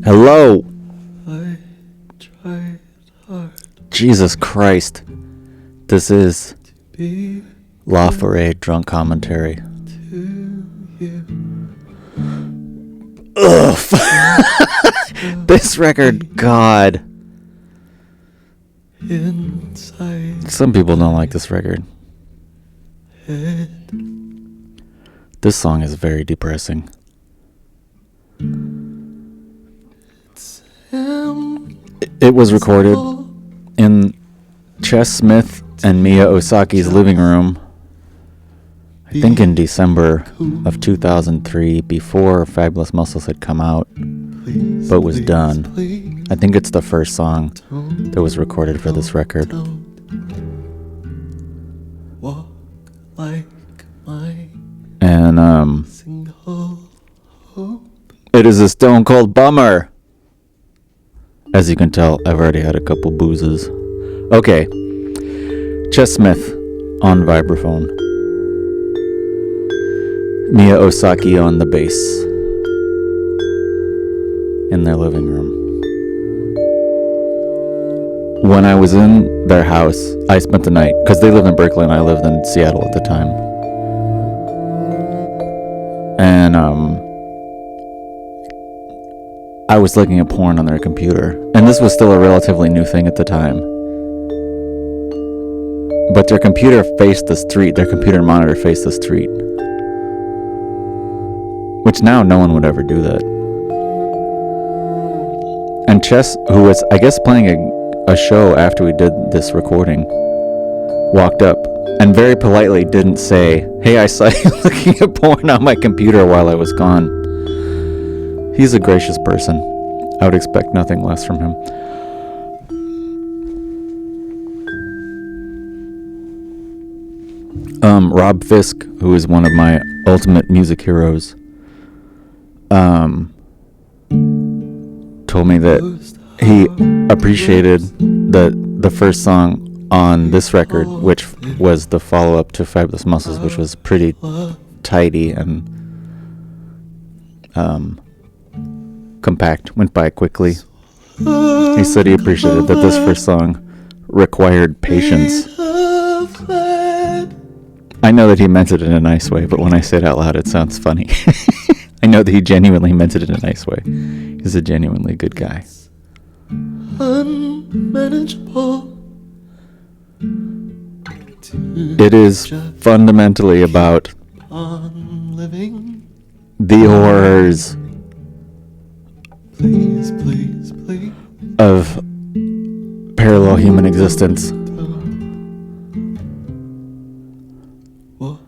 Hello. I tried hard Jesus Christ. This is to be La Forêt drunk commentary. to you. Ugh. This record, God. Inside Some people don't like this record. head, This song is very depressing. It was recorded in Chess Smith and Mia Osaki's living room, I think in December of 2003, before Fabulous Muscles had come out, but was done. I think it's the first song that was recorded for this record. Walk like my And single hope. it is a stone cold bummer. As you can tell, I've already had a couple boozes. Okay. Chess Smith on vibraphone. Mia Osaki on the bass. In their living room. When I was in their house, I spent the night, because they lived in Berkeley and I lived in Seattle at the time. And I was looking at porn on their computer, and this was still a relatively new thing at the time. But their computer faced the street, their computer monitor faced the street. Which now no one would ever do that. And Chess, who was, I guess, playing a show after we did this recording, walked up and very politely didn't say, "Hey, I saw you looking at porn on my computer while I was gone." He's a gracious person. I would expect nothing less from him. Rob Fisk, who is one of my ultimate music heroes, told me that he appreciated the first song on this record, which was the follow-up to Fabulous Muscles, which was pretty tidy and compact, went by quickly. He said he appreciated that this first song required patience. I know that he meant it in a nice way, but when I say it out loud, it sounds funny. I know that he genuinely meant it in a nice way. He's a genuinely good guy. Unmanageable. It is fundamentally about On living. the horrors Please, please, please. of parallel human existence. Walk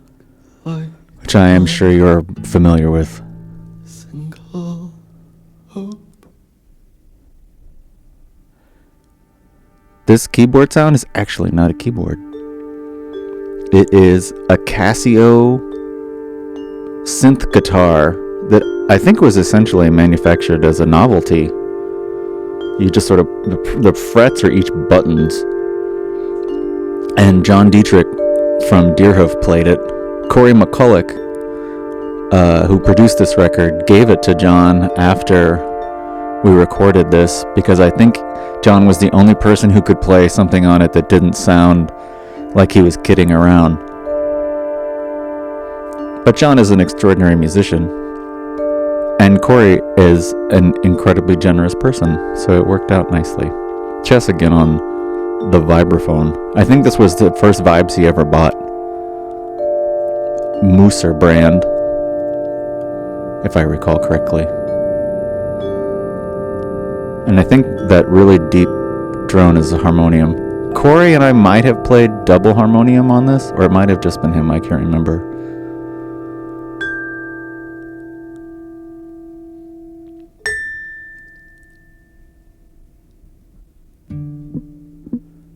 like Which I am sure you're familiar with. single hope. This keyboard sound is actually not a keyboard. It is a Casio synth guitar that I think was essentially manufactured as a novelty. You just sort of, the frets are each buttons. And John Dietrich from Deerhoof played it. Corey McCulloch, who produced this record, gave it to John after we recorded this, because I think John was the only person who could play something on it that didn't sound like he was kidding around. But John is an extraordinary musician, and Corey is an incredibly generous person, so it worked out nicely. Chess again on the vibraphone. I think this was the first vibes he ever bought. Mooser brand, if I recall correctly. And I think that really deep drone is a harmonium. Corey and I might have played double harmonium on this, or it might have just been him, I can't remember.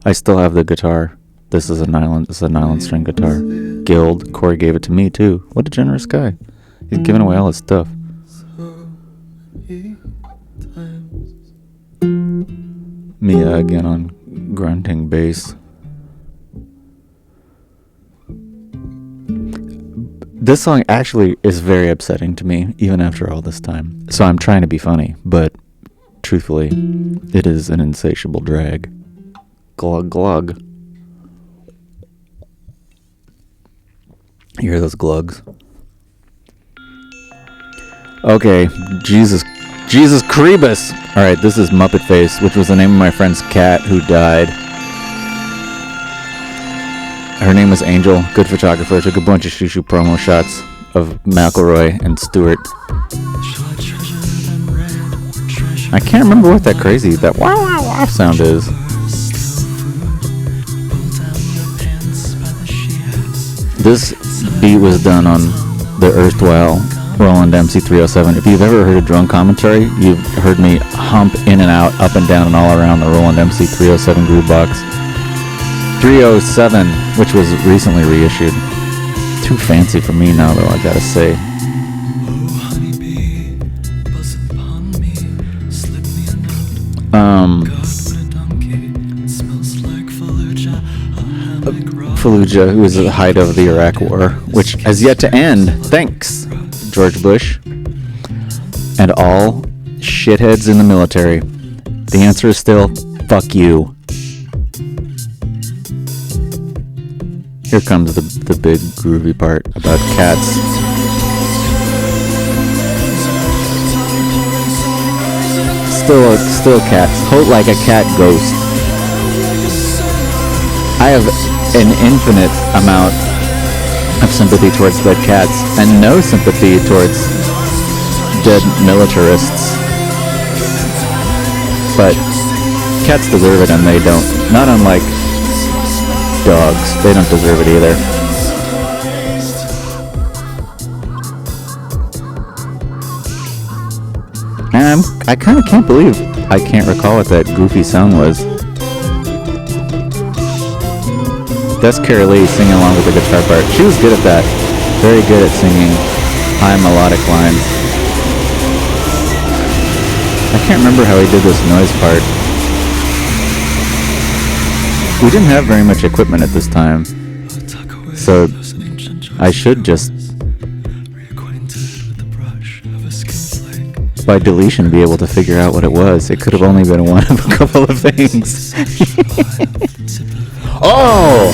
I still have the guitar. This is a nylon string guitar. Guild. Corey gave it to me too. What a generous guy. He's giving away all his stuff. So many times. Mia again on grunting bass. This song actually is very upsetting to me, even after all this time. So I'm trying to be funny, but truthfully, it is an insatiable drag. Glug glug. You hear those glugs? Okay, Jesus Creebus! Alright, this is Muppet Face, which was the name of my friend's cat who died. Her name was Angel, good photographer, took a bunch of shoo-shoo promo shots of McElroy and Stewart. I can't remember what that wow wow wow sound is. This beat was done on the erstwhile Roland MC307. If you've ever heard a drone commentary, you've heard me hump in and out, up and down and all around the Roland MC307 groove box. 307, which was recently reissued. Too fancy for me now, though, I gotta say. Fallujah, who was at the height of the Iraq War, which has yet to end, thanks, George Bush, and all shitheads in the military. The answer is still, fuck you. Here comes the big groovy part about cats. Still cats. Hope like a cat ghost. I have an infinite amount of sympathy towards dead cats and no sympathy towards dead militarists. But cats deserve it and they don't. Not unlike dogs. They don't deserve it either. And I kind of can't believe I can't recall what that goofy sound was. That's Carrie Lee singing along with the guitar part. She was good at that. Very good at singing high melodic lines. I can't remember how he did this noise part. We didn't have very much equipment at this time, so I should just, by deletion, be able to figure out what it was. It could have only been one of a couple of things. Oh!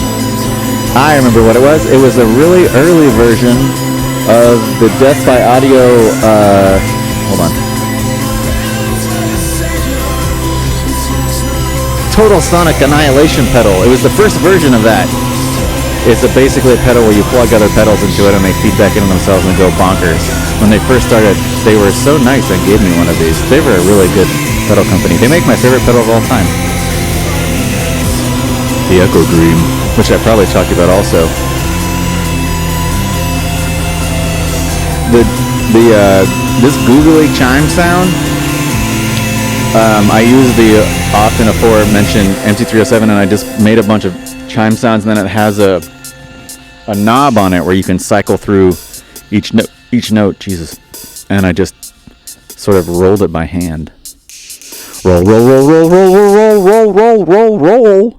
I remember what it was. It was a really early version of the Death by Audio, hold on. Total Sonic Annihilation pedal. It was the first version of that. It's basically a pedal where you plug other pedals into it and they feedback into themselves and go bonkers. When they first started, they were so nice and gave me one of these. They were a really good pedal company. They make my favorite pedal of all time. The Echo Dream, which I probably talked about also. This googly chime sound, I use the often aforementioned MC307 and I just made a bunch of chime sounds and then it has a knob on it where you can cycle through each note, Jesus. And I just sort of rolled it by hand. Roll, roll, roll, roll, roll, roll, roll, roll, roll, roll.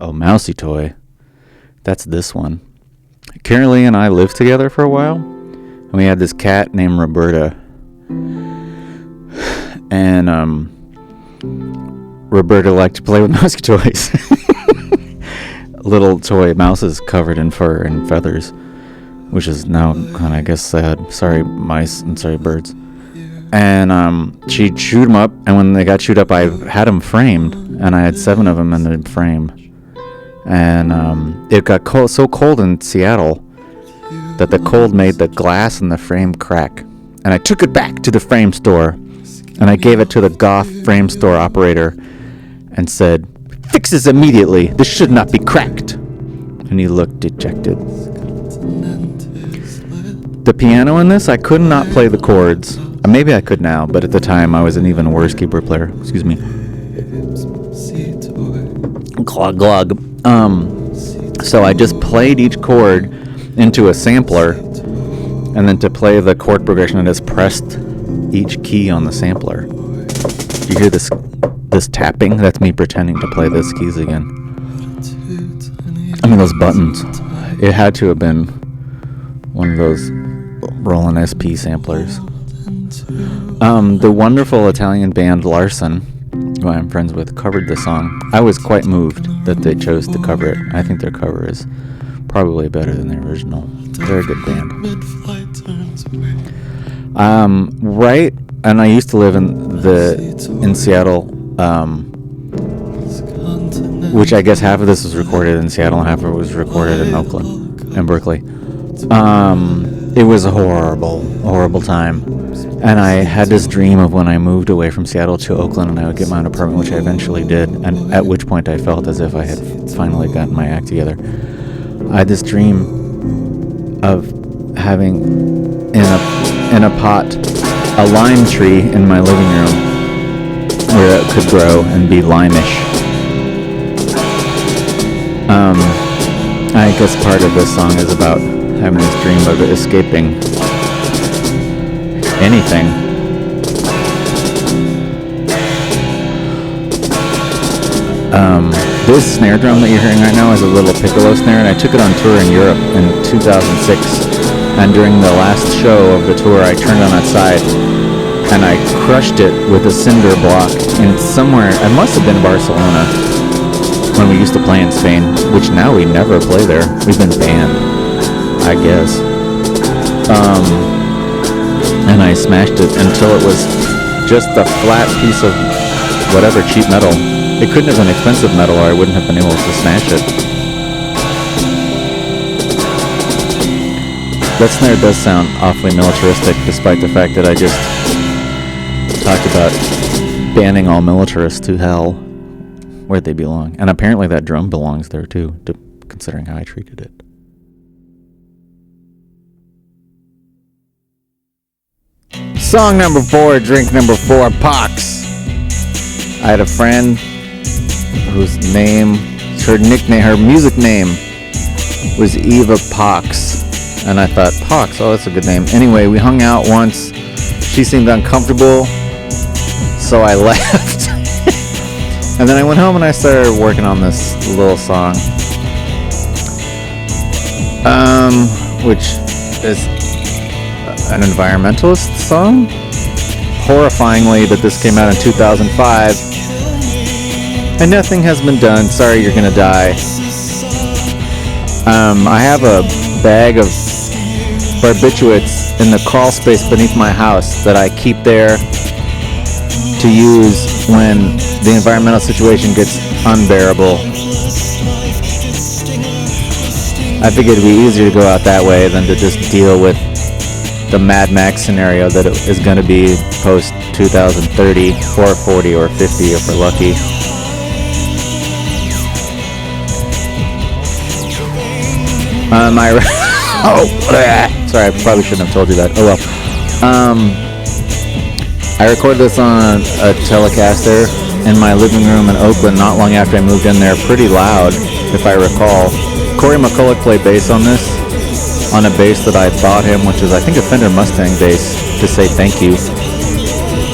Oh, Mousy Toy. That's this one. Karen Lee and I lived together for a while. And we had this cat named Roberta. And Roberta liked to play with mousy toys. Little toy mouses covered in fur and feathers. Which is now kind of, I guess, sad. Sorry, mice, and sorry, birds. And she chewed them up. And when they got chewed up, I had them framed. And I had 7 of them in the frame. And it got so cold in Seattle that the cold made the glass in the frame crack. And I took it back to the frame store, and I gave it to the goth frame store operator and said, "Fix this immediately. This should not be cracked." And he looked dejected. The piano in this, I could not play the chords. Maybe I could now, but at the time I was an even worse keyboard player. Excuse me. Glug glug. So I just played each chord into a sampler, and then to play the chord progression, I just pressed each key on the sampler. You hear this tapping? That's me pretending to play those keys again. I mean, those buttons. It had to have been one of those Roland SP samplers. The wonderful Italian band Larson, who I'm friends with, covered the song. I was quite moved that they chose to cover it. I think their cover is probably better than the original. They're a good band. Right, and I used to live in Seattle, which I guess half of this was recorded in Seattle and half of it was recorded in Oakland and Berkeley. It was a horrible time. And I had this dream of when I moved away from Seattle to Oakland and I would get my own apartment, which I eventually did, and at which point I felt as if I had finally gotten my act together. I had this dream of having in a pot a lime tree in my living room where it could grow and be lime-ish. I guess part of this song is about having this dream of escaping anything. This snare drum that you're hearing right now is a little piccolo snare, and I took it on tour in Europe in 2006. And during the last show of the tour, I turned on its side and I crushed it with a cinder block in somewhere. It must have been Barcelona when we used to play in Spain, which now we never play there. We've been banned, I guess. And I smashed it until it was just a flat piece of whatever cheap metal. It couldn't have been expensive metal or I wouldn't have been able to smash it. That snare does sound awfully militaristic, despite the fact that I just talked about banning all militarists to hell where they belong. And apparently that drum belongs there too, considering how I treated it. Song number 4, drink number 4, Pox. I had a friend whose name, her music name was Eva Pox. And I thought, Pox, oh, that's a good name. Anyway, we hung out once. She seemed uncomfortable, so I left. And then I went home and I started working on this little song, which is an environmentalist song. Horrifyingly, that this came out in 2005, and nothing has been done. Sorry, you're gonna die. I have a bag of barbiturates in the crawl space beneath my house that I keep there to use when the environmental situation gets unbearable. I figured it'd be easier to go out that way than to just deal with the Mad Max scenario that it is going to be post 2030 or 40 or 50 if we're lucky. Sorry, I probably shouldn't have told you that. Oh well. I recorded this on a Telecaster in my living room in Oakland not long after I moved in there, pretty loud, if I recall. Corey McCulloch played bass on this, on a bass that I bought him, which is I think a Fender Mustang bass, to say thank you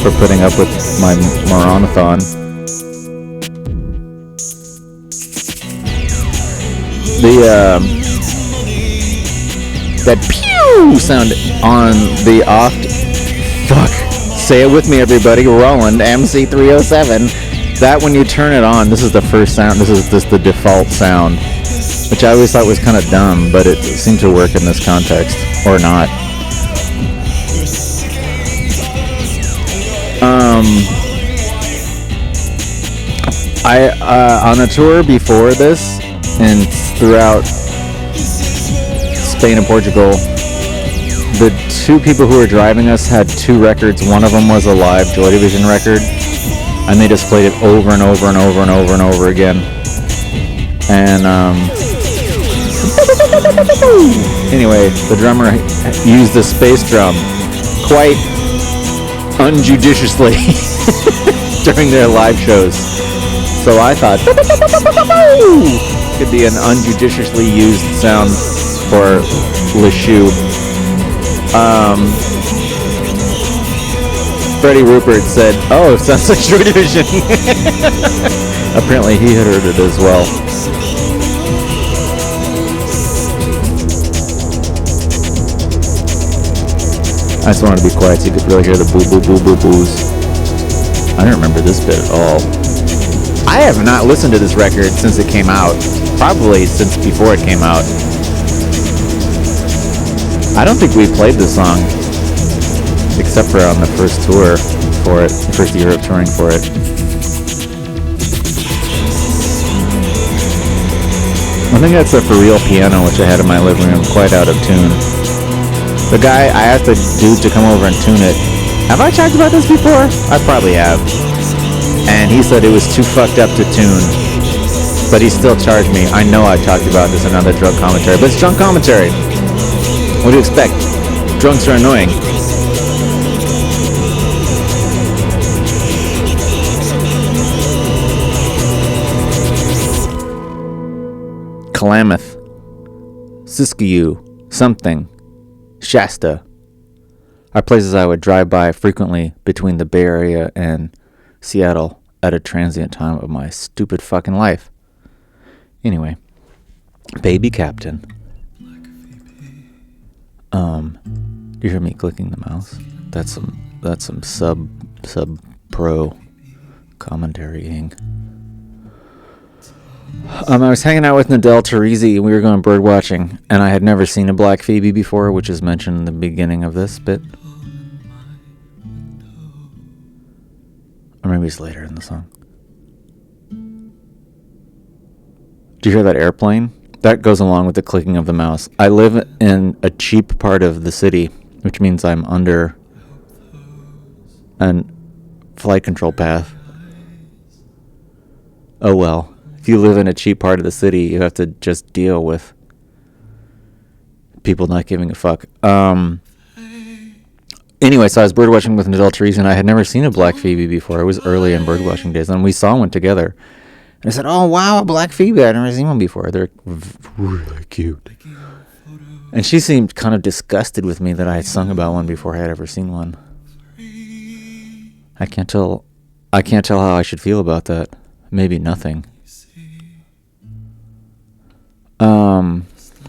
for putting up with my Moranathon. That pew sound on the oft, say it with me everybody, Roland MC307. That when you turn it on, this is the first sound, this is the default sound, which I always thought was kind of dumb, but it seemed to work in this context, or not. I on a tour before this and throughout Spain and Portugal, the two people who were driving us had two records. One of them was a live Joy Division record, and they just played it over and over and over and over and over again. And anyway, the drummer used the space drum quite unjudiciously during their live shows. So I thought could be an unjudiciously used sound for Le Chou. Freddie Rupert said, "Oh, it sounds like Joy Division." Apparently, he had heard it as well. I just wanted to be quiet so you could really hear the boo boo boo boo boos. I don't remember this bit at all. I have not listened to this record since it came out. Probably since before it came out. I don't think we played this song except for on the first tour for it, the first year of touring for it. I think that's a for real piano which I had in my living room, quite out of tune. The guy, I asked the dude to come over and tune it. Have I talked about this before? I probably have. And he said it was too fucked up to tune. But he still charged me. I know I talked about this in another drunk commentary, but it's drunk commentary. What do you expect? Drunks are annoying. Klamath, Siskiyou, something, Shasta are places I would drive by frequently between the Bay Area and Seattle at a transient time of my stupid fucking life. Anyway, Baby Captain. Do you hear me clicking the mouse? That's some sub pro commentarying. I was hanging out with Nadell Teresi and we were going bird watching, and I had never seen a black phoebe before, which is mentioned in the beginning of this bit. Or maybe it's later in the song. Do you hear that airplane? That goes along with the clicking of the mouse. I live in a cheap part of the city, which means I'm under a flight control path. Oh well. If you live in a cheap part of the city, you have to just deal with people not giving a fuck. Anyway, so I was birdwatching with Nadell Teresi, and I had never seen a black phoebe before. It was early in birdwatching days, and we saw one together. And I said, "Oh wow, a black phoebe! I've never seen one before. They're really cute." And she seemed kind of disgusted with me that I had sung about one before I had ever seen one. I can't tell how I should feel about that. Maybe nothing.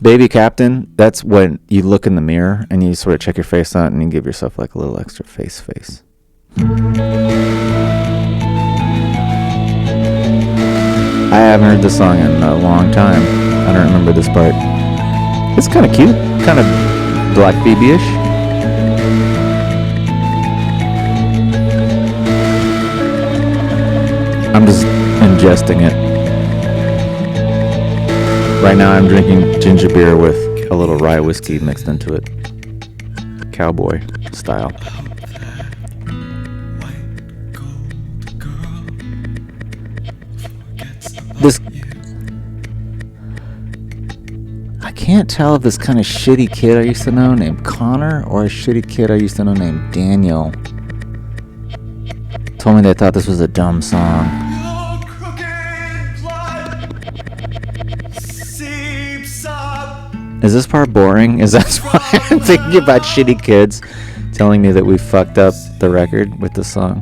Baby Captain, that's when you look in the mirror and you sort of check your face out and you give yourself like a little extra face. I haven't heard this song in a long time. I don't remember this part. It's kind of cute, kind of Black Phoebe-ish. I'm just ingesting it. Right now I'm drinking ginger beer with a little rye whiskey mixed into it. Cowboy style. This... I can't tell if this kind of shitty kid I used to know named Connor or a shitty kid I used to know named Daniel told me they thought this was a dumb song. Is this part boring? Is that why I'm thinking about shitty kids telling me that we fucked up the record with this song?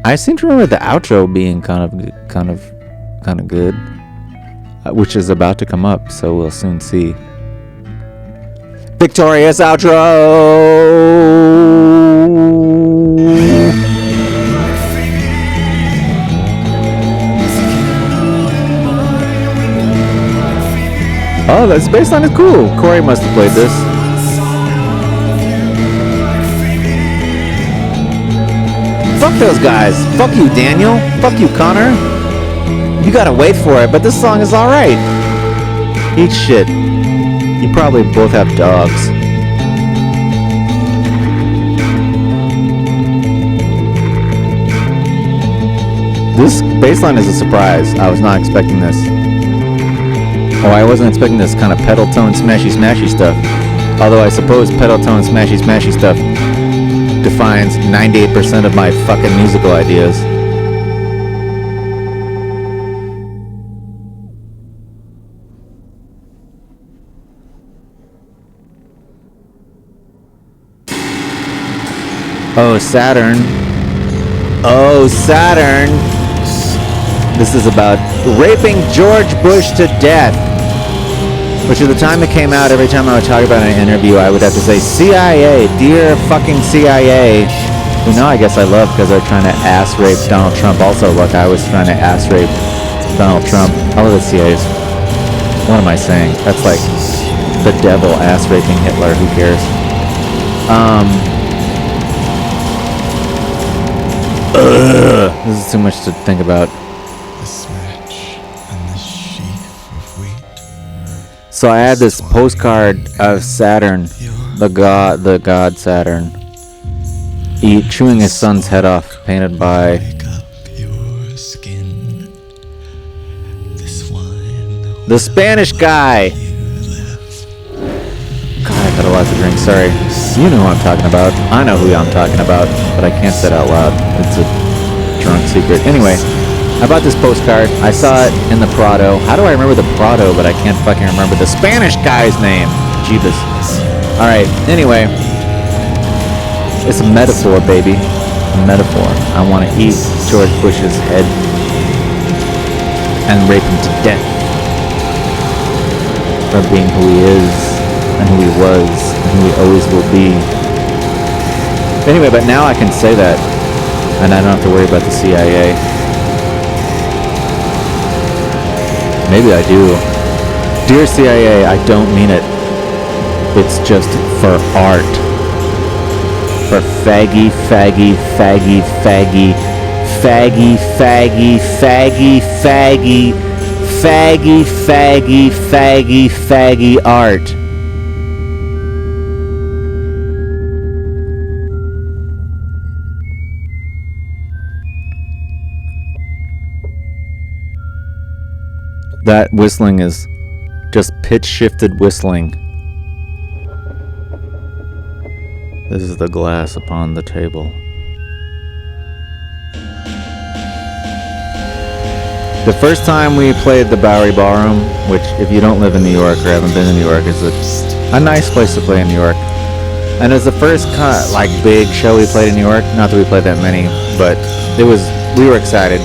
I seem to remember the outro being kind of good, which is about to come up, so we'll soon see. Victorious outro. Oh, this bass line is cool. Corey must have played this. Fuck those guys. Fuck you, Daniel. Fuck you, Connor. You gotta wait for it, but this song is alright. Eat shit. You probably both have dogs. This bass line is a surprise. I was not expecting this. Oh, I wasn't expecting this kind of pedal tone smashy stuff. Although I suppose pedal tone smashy stuff defines 98% of my fucking musical ideas. Oh, Saturn. Oh, Saturn. This is about raping George Bush to death. Which at the time it came out, every time I would talk about it in an interview, I would have to say, CIA, dear fucking CIA. Who now I guess I love because they're trying to ass rape Donald Trump. Also, look, I was trying to ass rape Donald Trump. I love the CIA. What am I saying? That's like the devil ass raping Hitler. Who cares? This is too much to think about. This match and this sheaf of wheat. So I had this postcard of Saturn, the god Saturn, chewing his son's head off, painted by Wake up your skin. This wine the Spanish guy. God, I've had a lot to drink. Sorry. You know who I'm talking about. I know who I'm talking about, but I can't say it out loud. It's a drunk secret. Anyway, I bought this postcard. I saw it in the Prado. How do I remember the Prado, but I can't fucking remember the Spanish guy's name? Jeebus. Alright, anyway. It's a metaphor, baby. A metaphor. I want to eat George Bush's head and rape him to death for being who he is and who he was and who he always will be. Anyway, but now I can say that and I don't have to worry about the CIA. Maybe I do. Dear CIA, I don't mean it. It's just for art. For faggy, faggy, faggy, faggy, faggy, faggy, faggy, faggy, faggy, faggy, faggy, faggy art. That whistling is just pitch shifted whistling. This is the glass upon the table. The first time we played the Bowery Ballroom, which if you don't live in New York or haven't been in New York, is a nice place to play in New York. And it was the first big show we played in New York. Not that we played that many, but we were excited.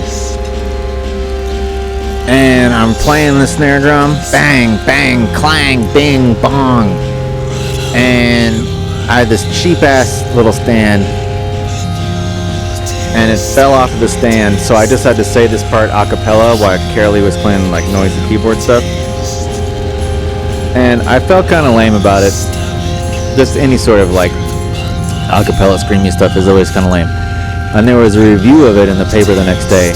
And I'm playing the snare drum. Bang, bang, clang, bing, bong. And I had this cheap ass little stand. And it fell off of the stand. So I just had to say this part a cappella while Carolee was playing like noisy keyboard stuff. And I felt kind of lame about it. Just any sort of like a cappella screamy stuff is always kind of lame. And there was a review of it in the paper the next day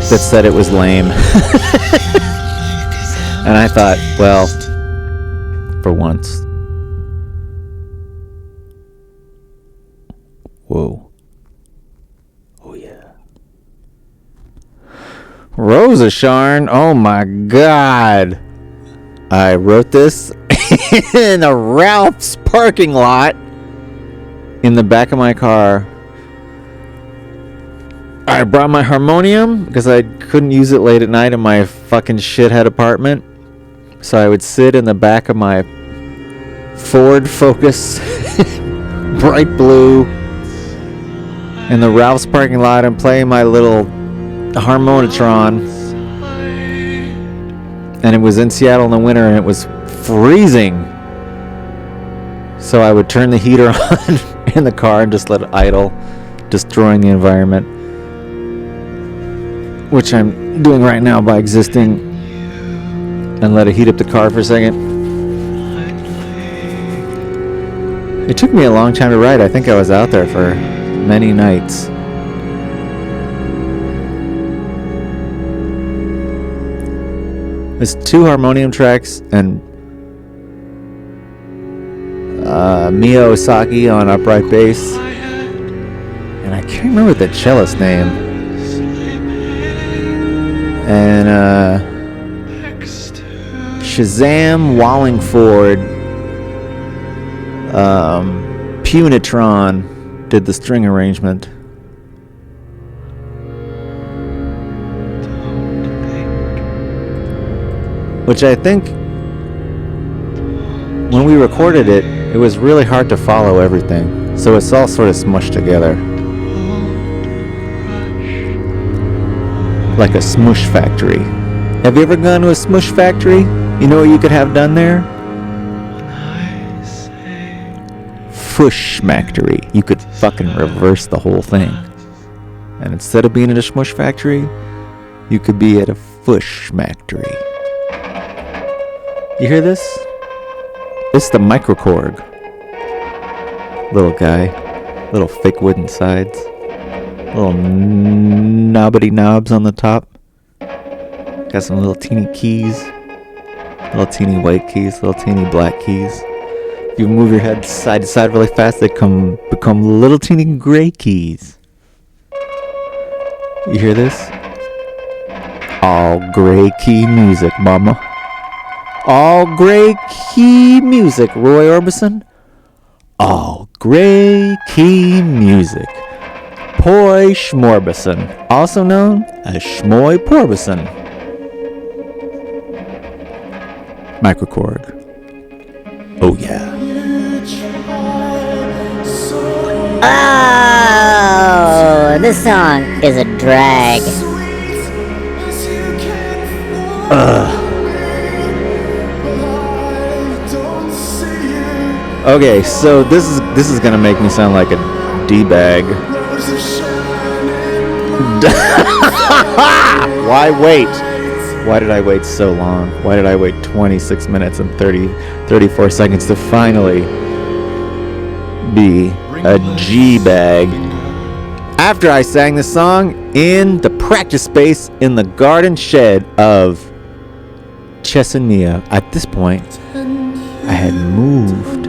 that said it was lame. And I thought, well, for once. Whoa. Oh yeah. Rosa Sharn, oh my god. I wrote this in a Ralph's parking lot in the back of my car. I brought my harmonium because I couldn't use it late at night in my fucking shithead apartment. So I would sit in the back of my Ford Focus, bright blue, in the Ralph's parking lot and play my little harmonitron. And it was in Seattle in the winter and it was freezing. So I would turn the heater on in the car and just let it idle, destroying the environment. Which I'm doing right now by existing and let it heat up the car for a second. It took me a long time to write. I think I was out there for many nights. There's 2 harmonium tracks and Mia Osaki on upright bass. And I can't remember the cellist name. And Shazam Wallingford Punitron did the string arrangement. Which I think when we recorded it, it was really hard to follow everything. So it's all sort of smushed together. like a smush factory. Have you ever gone to a smush factory? You know what you could have done there? Fush factory. You could fucking reverse the whole thing. And instead of being at a smush factory, you could be at a fush factory. You hear this? It's the microkorg. Little guy. Little fake wooden sides. Little knobbity knobs on the top. Got some little teeny keys. Little teeny white keys. Little teeny black keys. If you move your head side to side really fast, they become little teeny gray keys. You hear this? All gray key music, mama. All gray key music, Roy Orbison. All gray key music. Poi Schmorbison, also known as Schmoy Porbison. Microkorg. Oh yeah. Oh, this song is a drag. Okay, so this is gonna make me sound like a D-bag. Why wait? Why did I wait so long? Why did I wait 26 minutes and 34 seconds to finally be a G-bag? After I sang this song in the practice space in the garden shed of Chesonia. At this point, I had moved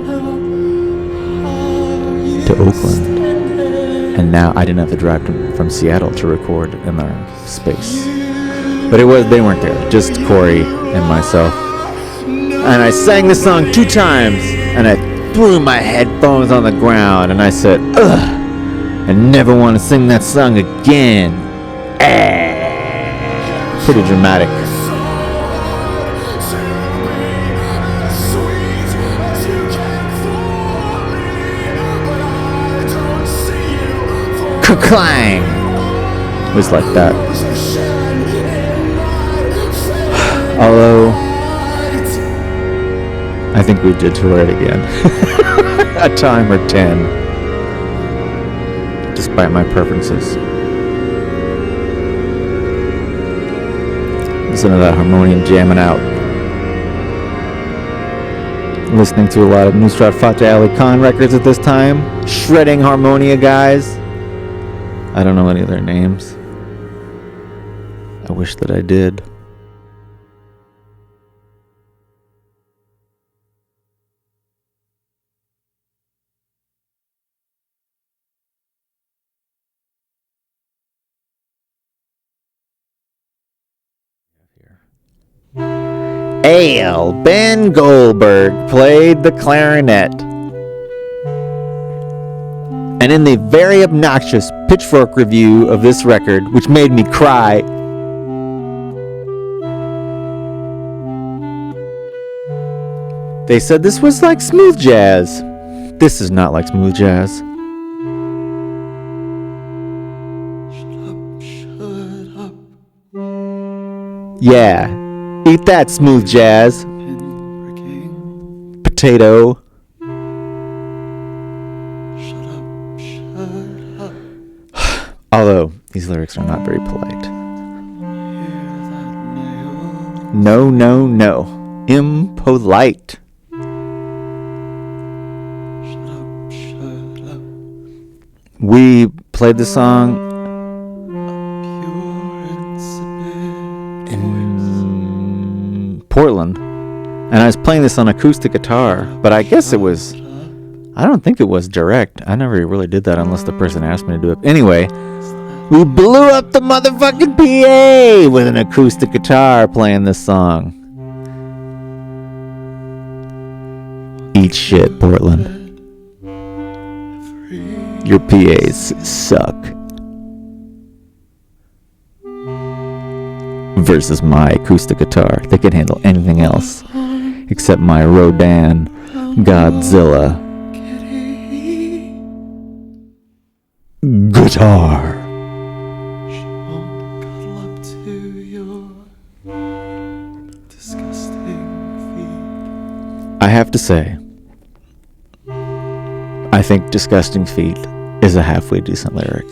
to Oakland, and now I didn't have to drive from Seattle to record in their space. But they weren't there, just Corey and myself. And I sang this song 2 times, and I threw my headphones on the ground, and I said, ugh, I never want to sing that song again. Pretty dramatic. Clang! It was like that. Although, I think we did tour it again. A time or 10. Despite my preferences. Listen to that harmonium jamming out. Listening to a lot of Nusrat Fateh Ali Khan records at this time. Shredding harmonia guys. I don't know any of their names. I wish that I did. Ale Ben Goldberg played the clarinet. And in the very obnoxious Pitchfork review of this record, which made me cry, they said this was like smooth jazz. This is not like smooth jazz. Shut up. Yeah, eat that smooth jazz. Potato. Although, these lyrics are not very polite. No, no, no. Impolite. We played the song in Portland. And I was playing this on acoustic guitar. But I guess it was... I don't think it was direct. I never really did that unless the person asked me to do it. Anyway... We blew up the motherfucking PA with an acoustic guitar playing this song. Eat shit, Portland. Your PAs suck. Versus my acoustic guitar. They can handle anything else except my Rodan Godzilla guitar. I have to say, I think Disgusting Feet is a halfway decent lyric.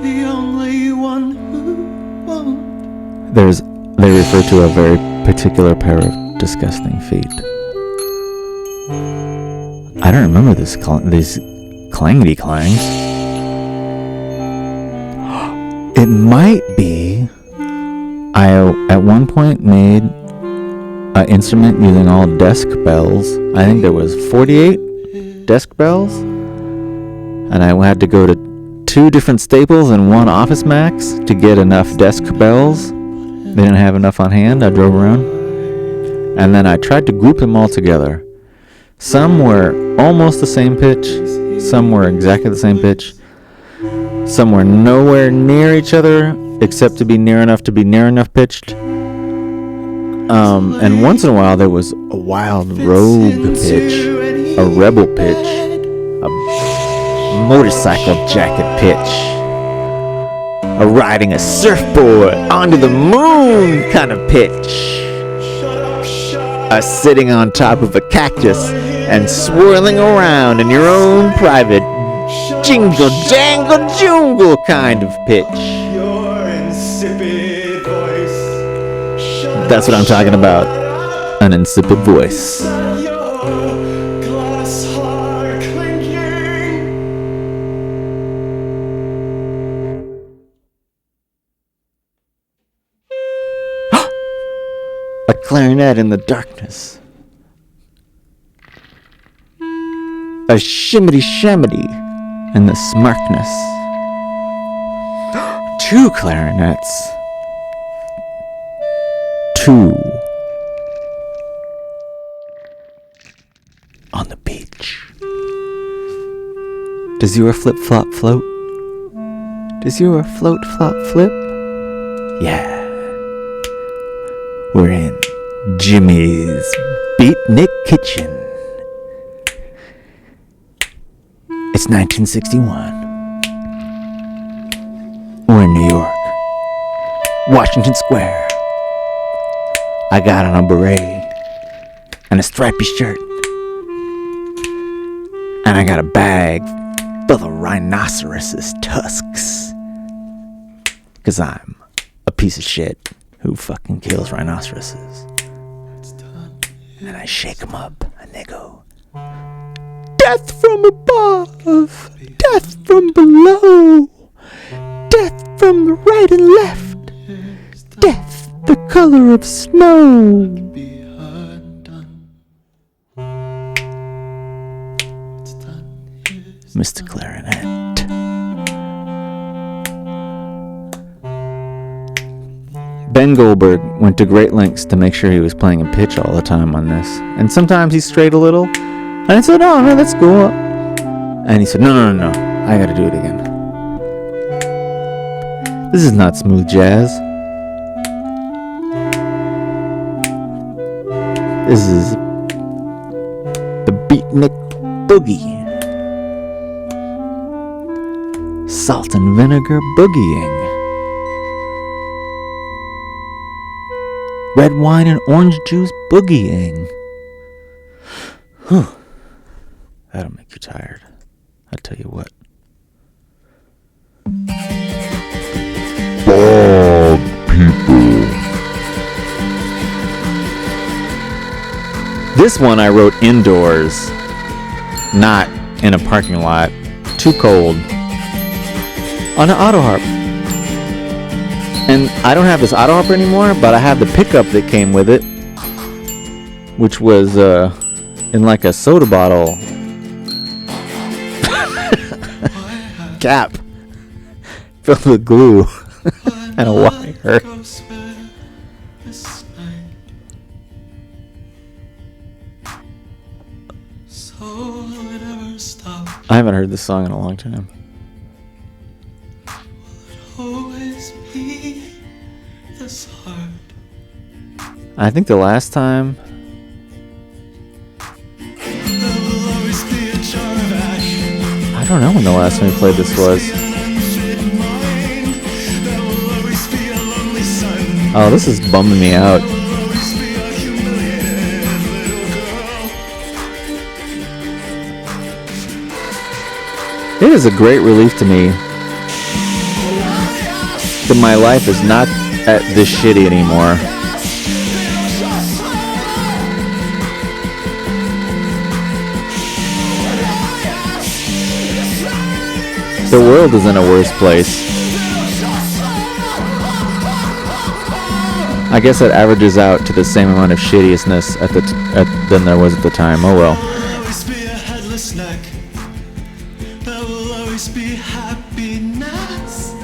The only one who won't. They refer to a very particular pair of disgusting feet. I don't remember these clangety clangs. It might be. I at one point made an instrument using all desk bells. I think there was 48 desk bells, and I had to go to 2 different Staples and 1 Office Max to get enough desk bells. They didn't have enough on hand. I drove around, and then I tried to group them all together. Some were almost the same pitch, some were exactly the same pitch, some were nowhere near each other except to be near enough pitched. And once in a while there was a wild rogue pitch, a rebel pitch, a motorcycle jacket pitch, a riding a surfboard onto the moon kind of pitch, a sitting on top of a cactus and swirling around in your own private jingle jangle jungle kind of pitch. That's what I'm talking about. An insipid voice. A clarinet in the darkness. A shimmity shammity in the smarkness. 2 clarinets. 2 on the beach. Does your flip-flop float? Does your float-flop flip? Yeah. We're in Jimmy's Beatnik Kitchen. It's 1961. We're in New York. Washington Square. I got on a beret and a stripy shirt. And I got a bag full of rhinoceros' tusks. 'Cause I'm a piece of shit who fucking kills rhinoceroses. And I shake them up and they go, death from above, death from below, death from the right and left, death the color of snow. Mr. Clarinet. Ben Goldberg went to great lengths to make sure he was playing a pitch all the time on this. And sometimes he strayed a little. And I said, oh, man, let's go up. And he said, no, I gotta do it again. This is not smooth jazz. This is the Beatnik Boogie. Salt and vinegar boogieing. Red wine and orange juice boogieing. Whew. That'll make you tired. I tell you what. Bald people. This one I wrote indoors, not in a parking lot. Too cold. On an auto harp. And I don't have this auto harp anymore, but I have the pickup that came with it, which was in like a soda bottle cap filled with glue and a wire. I haven't heard this song in a long time. I think the last time I don't know when the last time we played this was. Oh, this is bumming me out. It is a great relief to me that my life is not this shitty anymore. The world is in a worse place. I guess it averages out to the same amount of shittiness than there was at the time. Oh well. Always be a headless neck. There will always be happiness.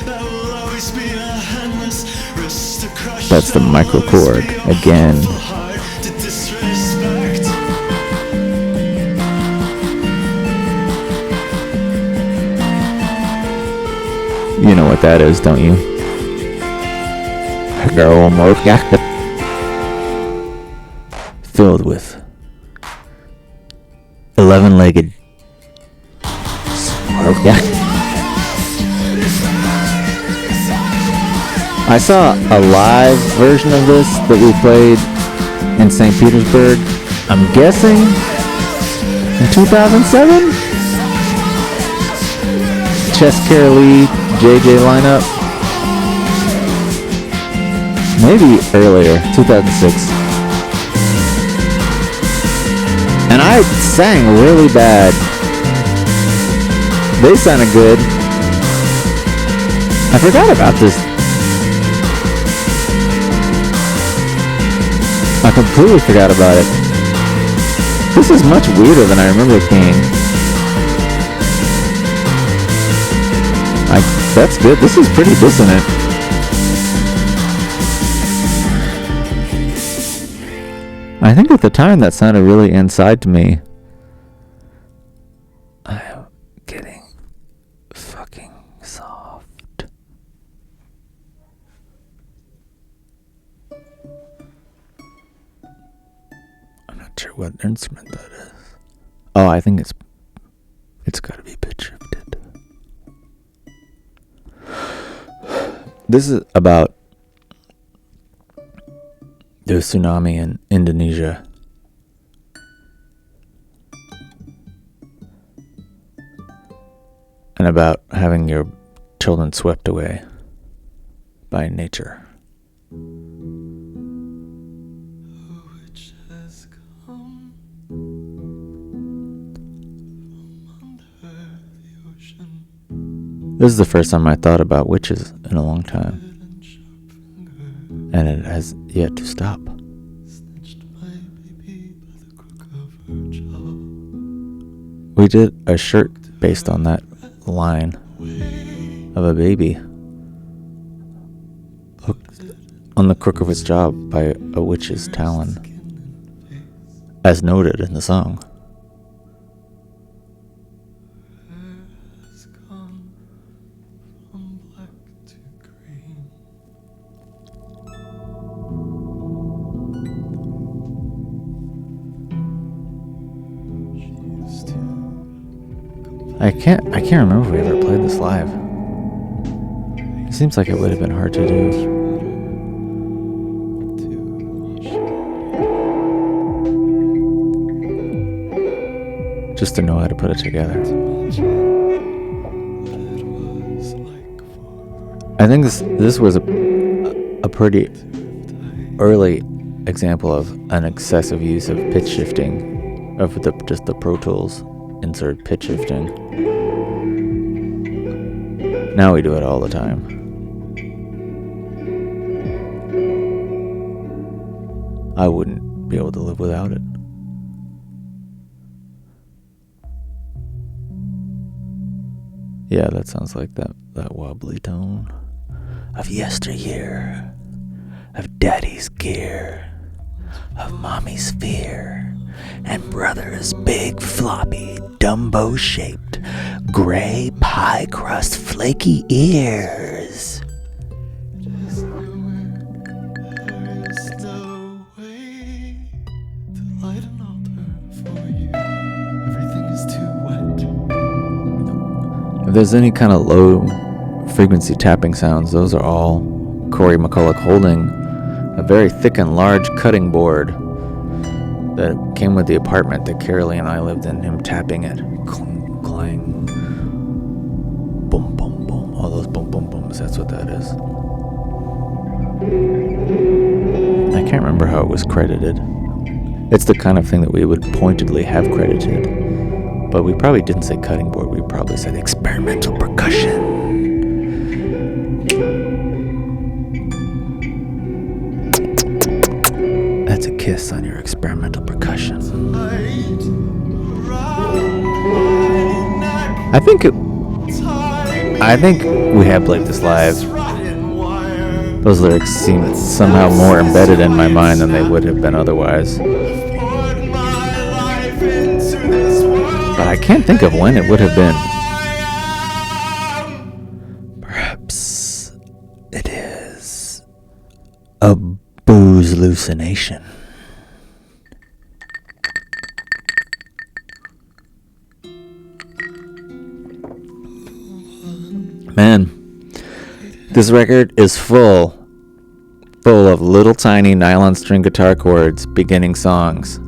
There will always be a endless wrist to crush. That's the microchord again. To disrespect. You know what that is, don't you? Girl, filled with 11-legged. I saw a live version of this that we played in St. Petersburg. I'm guessing in 2007. Chess Carolee, JJ lineup. Maybe earlier, 2006. And I sang really bad. They sounded good. I forgot about this. I completely forgot about it. This is much weirder than I remember it being. That's good. This is pretty dissonant. I think at the time that sounded really inside to me. I'm getting fucking soft. I'm not sure what instrument that is. Oh, I think it's gotta be pitch shifted. This is about the tsunami in Indonesia. And about having your children swept away by nature. Which has come from under the ocean. This is the first time I thought about witches in a long time. And it has yet to stop. Snatched my baby by the crook of her jaw. We did a shirt based on that line of a baby hooked on the crook of its jaw by a witch's talon, as noted in the song. Has gone from black to green. She used to I can't remember if we ever played this live. It seems like it would have been hard to do. Just to know how to put it together. I think this was a pretty early example of an excessive use of pitch shifting of just the Pro Tools insert pitch shifting. Now we do it all the time. I wouldn't be able to live without it. Yeah, that sounds like that wobbly tone of yesteryear, of daddy's gear, of mommy's fear, and brother's big floppy Dumbo-shaped gray pie crust flaky ears. There is no way to light an altar for you. Everything is too wet. If there's any kind of low frequency tapping sounds, those are all Corey McCulloch holding a very thick and large cutting board that came with the apartment that Carolee and I lived in, him tapping it. Clang, clang. All those boom, boom, booms. That's what that is. I can't remember how it was credited. It's the kind of thing that we would pointedly have credited. But we probably didn't say cutting board. We probably said experimental percussion. That's a kiss on your experimental percussion. I think we have played this live. Those lyrics seem somehow more embedded in my mind than they would have been otherwise. But I can't think of when it would have been. Perhaps it is a booze hallucination. Man, this record is full of little tiny nylon string guitar chords beginning songs.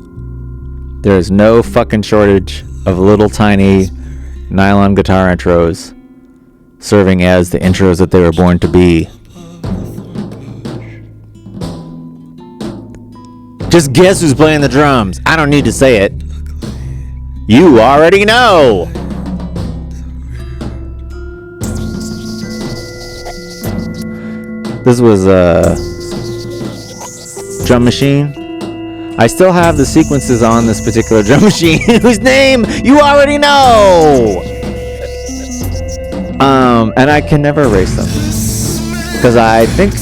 There is no fucking shortage of little tiny nylon guitar intros serving as the intros that they were born to be. Just guess who's playing the drums. I don't need to say it. You already know. This was a drum machine. I still have the sequences on this particular drum machine whose name you already know. And I can never erase them because I think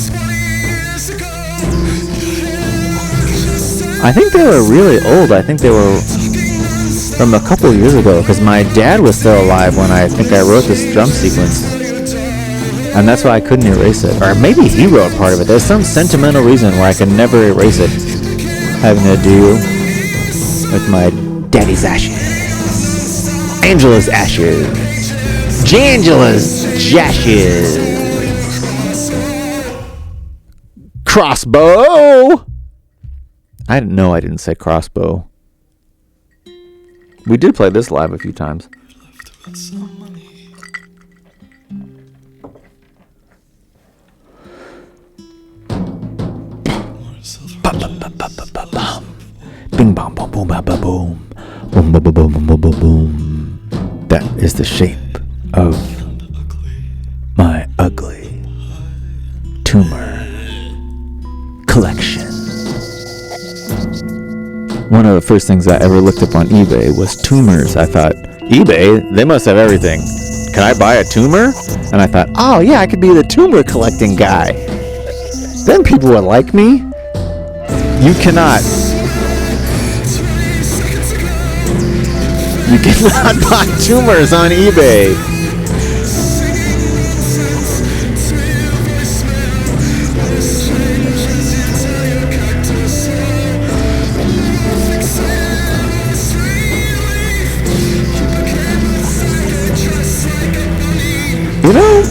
they were really old. I think they were from a couple years ago because my dad was still alive when I think I wrote this drum sequence. And that's why I couldn't erase it. Or maybe he wrote part of it. There's some sentimental reason why I can never erase it. Having to do with my daddy's ashes. Angela's ashes. Jangela's ashes. Crossbow! I didn't know I didn't say crossbow. We did play this live a few times. Bing bong boom boom ba ba boom. Boom boom boom boom boom boom boom. That is the shape of my ugly tumor collection. One of the first things I ever looked up on eBay was tumors. I thought, eBay? They must have everything. Can I buy a tumor? And I thought, oh yeah, I could be the tumor collecting guy. Then people would like me. You cannot buy tumors on eBay. You know.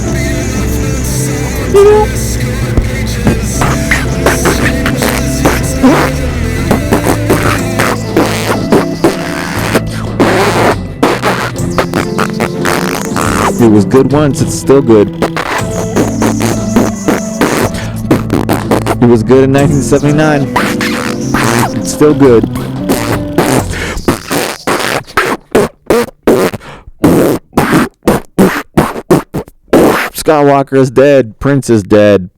It was good once, it's still good. It was good in 1979. It's still good. Scott Walker is dead. Prince is dead.